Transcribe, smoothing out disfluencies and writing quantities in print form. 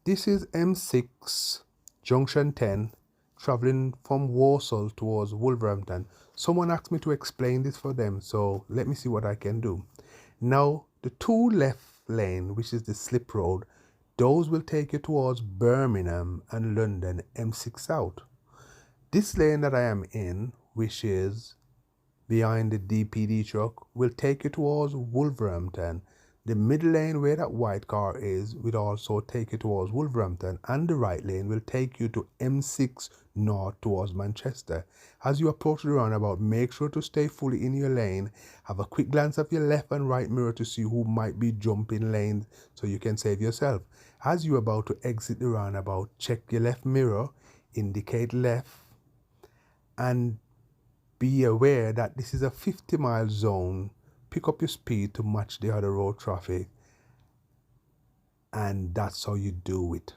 This is M6, Junction 10, traveling from Walsall towards Wolverhampton. Someone asked me to explain this for them, so let me see what I can do. Now, the two left lane, which is the slip road, those will take you towards Birmingham and London, M6 South. This lane that I am in, which is behind the DPD truck, will take you towards Wolverhampton. The middle lane where that white car is will also take you towards Wolverhampton, and the right lane will take you to M6 North towards Manchester. As you approach the roundabout, make sure to stay fully in your lane. Have a quick glance of your left and right mirror to see who might be jumping lanes so you can save yourself. As you're about to exit the roundabout, check your left mirror, indicate left, and be aware that this is a 50-mile zone. Pick up your speed to match the other road traffic, and that's how you do it.